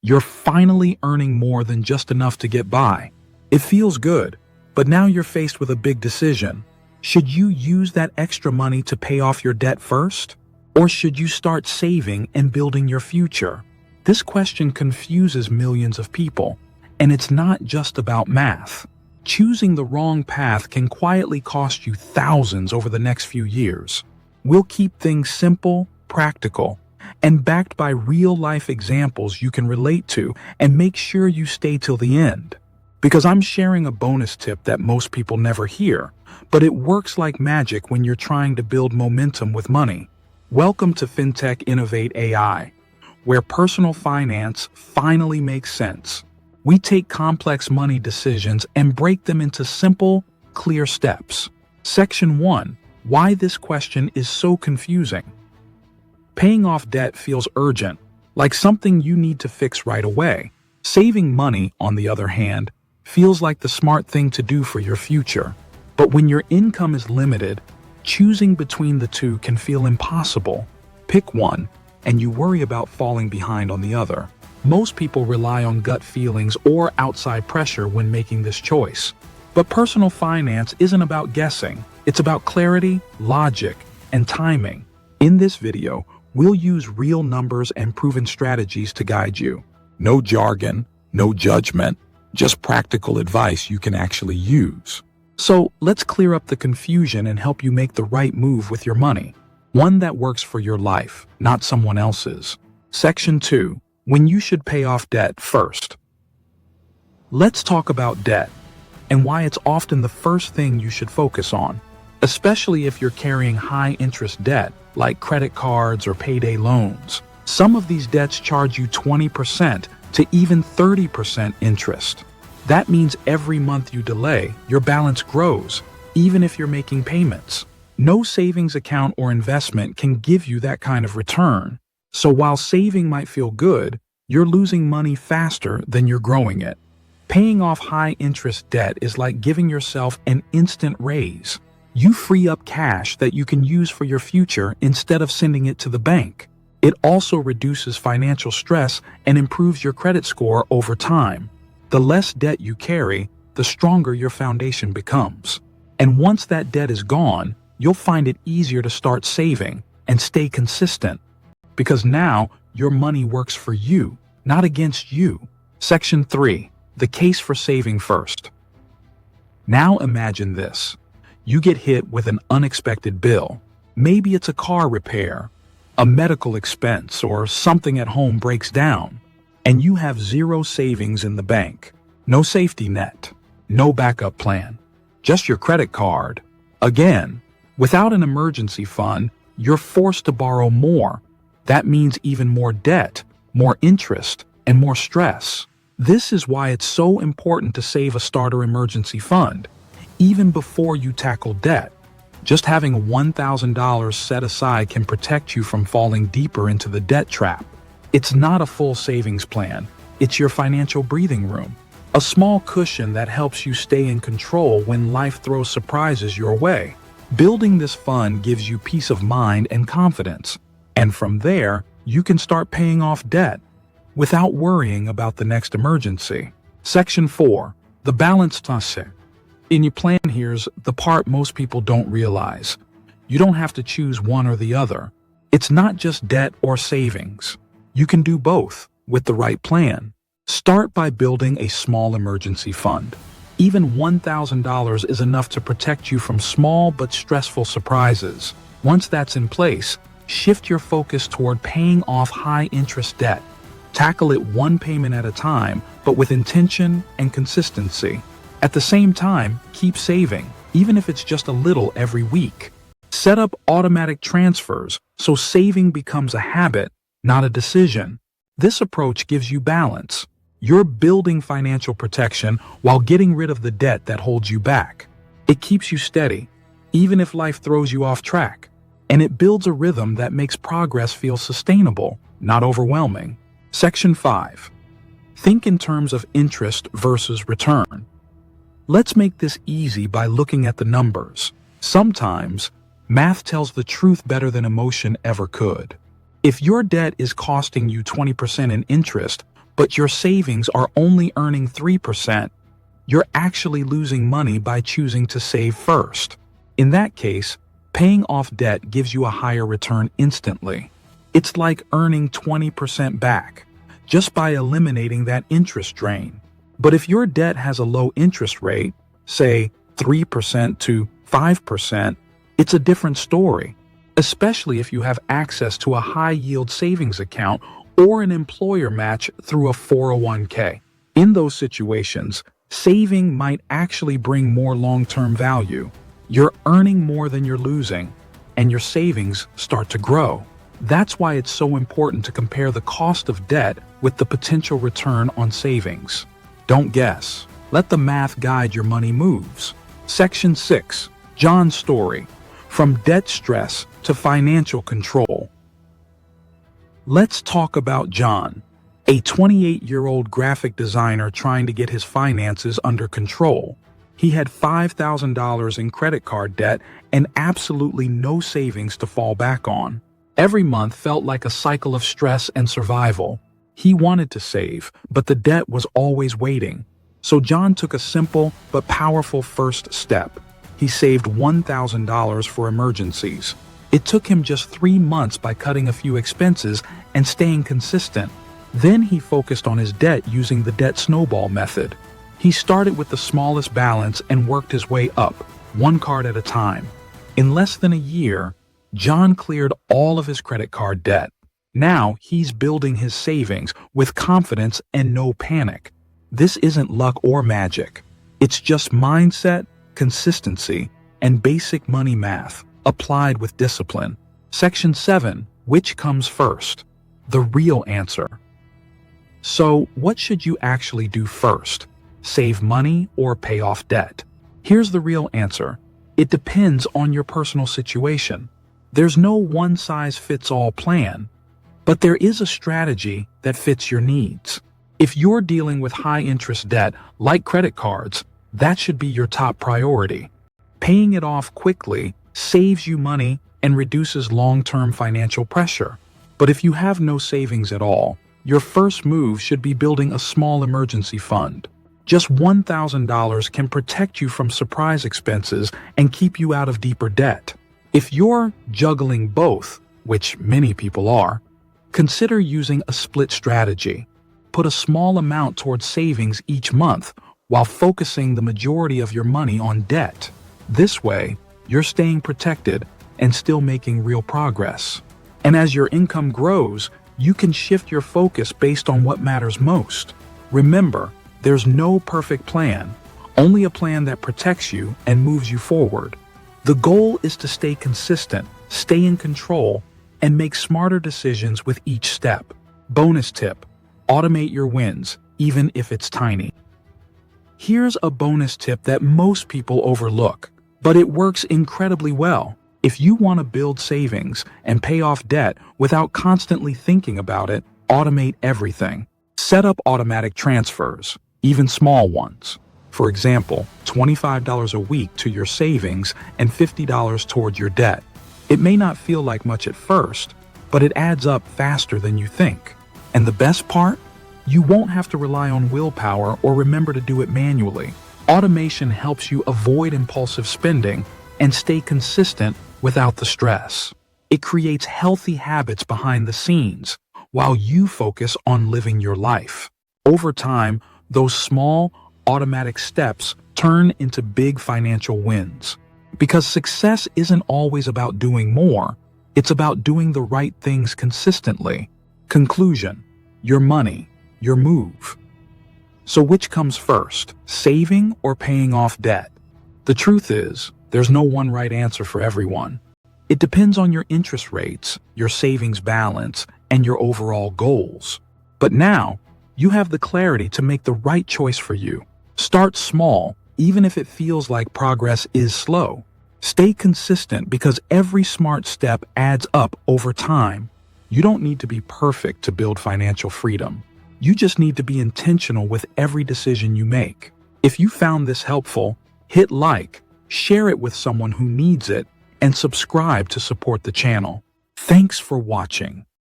You're finally earning more than just enough to get by. It feels good, but now you're faced with a big decision. Should you use that extra money to pay off your debt first? Or should you start saving and building your future? This question confuses millions of people, and it's not just about math. Choosing the wrong path can quietly cost you thousands over the next few years. We'll keep things simple, practical, and backed by real-life examples you can relate to, and make sure you stay till the end. Because I'm sharing a bonus tip that most people never hear, but it works like magic when you're trying to build momentum with money. Welcome to Fintech Innovate AI, where personal finance finally makes sense. We take complex money decisions and break them into simple, clear steps. Section 1. Why this question is so confusing. Paying off debt feels urgent, like something you need to fix right away. Saving money, on the other hand, feels like the smart thing to do for your future. But when your income is limited, choosing between the two can feel impossible. Pick one, and you worry about falling behind on the other. Most people rely on gut feelings or outside pressure when making this choice. But personal finance isn't about guessing. It's about clarity, logic, and timing. In this video, we'll use real numbers and proven strategies to guide you. No jargon, no judgment, just practical advice you can actually use. So let's clear up the confusion and help you make the right move with your money. One that works for your life, not someone else's. Section 2. When you should pay off debt first. Let's talk about debt and why it's often the first thing you should focus on, especially if you're carrying high-interest debt like credit cards or payday loans. Some of these debts charge you 20% to even 30% interest. That means every month you delay, your balance grows, even if you're making payments. No savings account or investment can give you that kind of return. So while saving might feel good, you're losing money faster than you're growing it. Paying off high-interest debt is like giving yourself an instant raise. You free up cash that you can use for your future instead of sending it to the bank. It also reduces financial stress and improves your credit score over time. The less debt you carry, the stronger your foundation becomes. And once that debt is gone, you'll find it easier to start saving and stay consistent. Because now, your money works for you, not against you. Section 3. The case for saving first. Now imagine this. You get hit with an unexpected bill. Maybe it's a car repair, a medical expense, or something at home breaks down, and you have zero savings in the bank. No safety net, no backup plan, just your credit card. Again, without an emergency fund, you're forced to borrow more. That means even more debt, more interest, and more stress. This is why it's so important to save a starter emergency fund, even before you tackle debt. Just having $1,000 set aside can protect you from falling deeper into the debt trap. It's not a full savings plan. It's your financial breathing room. A small cushion that helps you stay in control when life throws surprises your way. Building this fund gives you peace of mind and confidence. And from there, you can start paying off debt without worrying about the next emergency. Section 4. The balance task. In your plan, here's the part most people don't realize. You don't have to choose one or the other. It's not just debt or savings. You can do both with the right plan. Start by building a small emergency fund. Even $1,000 is enough to protect you from small but stressful surprises. Once that's in place, shift your focus toward paying off high-interest debt. Tackle it one payment at a time, but with intention and consistency. At the same time, keep saving, even if it's just a little every week. Set up automatic transfers so saving becomes a habit, not a decision. This approach gives you balance. You're building financial protection while getting rid of the debt that holds you back. It keeps you steady, even if life throws you off track. And it builds a rhythm that makes progress feel sustainable, not overwhelming. Section 5. Think in terms of interest versus return. Let's make this easy by looking at the numbers. Sometimes, math tells the truth better than emotion ever could. If your debt is costing you 20% in interest, but your savings are only earning 3%, you're actually losing money by choosing to save first. In that case, paying off debt gives you a higher return instantly. It's like earning 20% back, just by eliminating that interest drain. But if your debt has a low interest rate, say 3% to 5%, it's a different story, especially if you have access to a high-yield savings account or an employer match through a 401k. In those situations, saving might actually bring more long-term value. You're earning more than you're losing, and your savings start to grow. That's why it's so important to compare the cost of debt with the potential return on savings. Don't guess. Let the math guide your money moves. Section 6. John's story. From debt stress to financial control. Let's talk about John, a 28-year-old graphic designer trying to get his finances under control. He had $5,000 in credit card debt and absolutely no savings to fall back on. Every month felt like a cycle of stress and survival. He wanted to save, but the debt was always waiting. So John took a simple but powerful first step. He saved $1,000 for emergencies. It took him just 3 months by cutting a few expenses and staying consistent. Then he focused on his debt using the debt snowball method. He started with the smallest balance and worked his way up, one card at a time. In less than a year, John cleared all of his credit card debt. Now he's building his savings with confidence and no panic. This isn't luck or magic. It's just mindset, consistency, and basic money math applied with discipline. Section 7. Which comes first? The real answer. So, what should you actually do first? Save money or pay off debt? Here's the real answer. It depends on your personal situation. There's no one-size-fits-all plan, but there is a strategy that fits your needs. If you're dealing with high-interest debt, like credit cards, that should be your top priority. Paying it off quickly saves you money and reduces long-term financial pressure. But if you have no savings at all, your first move should be building a small emergency fund. Just $1,000 can protect you from surprise expenses and keep you out of deeper debt. If you're juggling both, which many people are, consider using a split strategy. Put a small amount towards savings each month while focusing the majority of your money on debt. This way, you're staying protected and still making real progress. And as your income grows, you can shift your focus based on what matters most. Remember, there's no perfect plan, only a plan that protects you and moves you forward. The goal is to stay consistent, stay in control, and make smarter decisions with each step. Bonus tip: automate your wins, even if it's tiny. Here's a bonus tip that most people overlook, but it works incredibly well. If you want to build savings and pay off debt without constantly thinking about it, automate everything. Set up automatic transfers, even small ones. For example, $25 a week to your savings and $50 towards your debt. It may not feel like much at first, but it adds up faster than you think. And the best part? You won't have to rely on willpower or remember to do it manually. Automation helps you avoid impulsive spending and stay consistent without the stress. It creates healthy habits behind the scenes while you focus on living your life. Over time, those small, automatic steps turn into big financial wins. Because success isn't always about doing more, it's about doing the right things consistently. Conclusion: your money, your move. So which comes first, saving or paying off debt? The truth is, there's no one right answer for everyone. It depends on your interest rates, your savings balance, and your overall goals. But now, you have the clarity to make the right choice for you. Start small, even if it feels like progress is slow. Stay consistent because every smart step adds up over time. You don't need to be perfect to build financial freedom. You just need to be intentional with every decision you make. If you found this helpful, hit like, share it with someone who needs it, and subscribe to support the channel. Thanks for watching.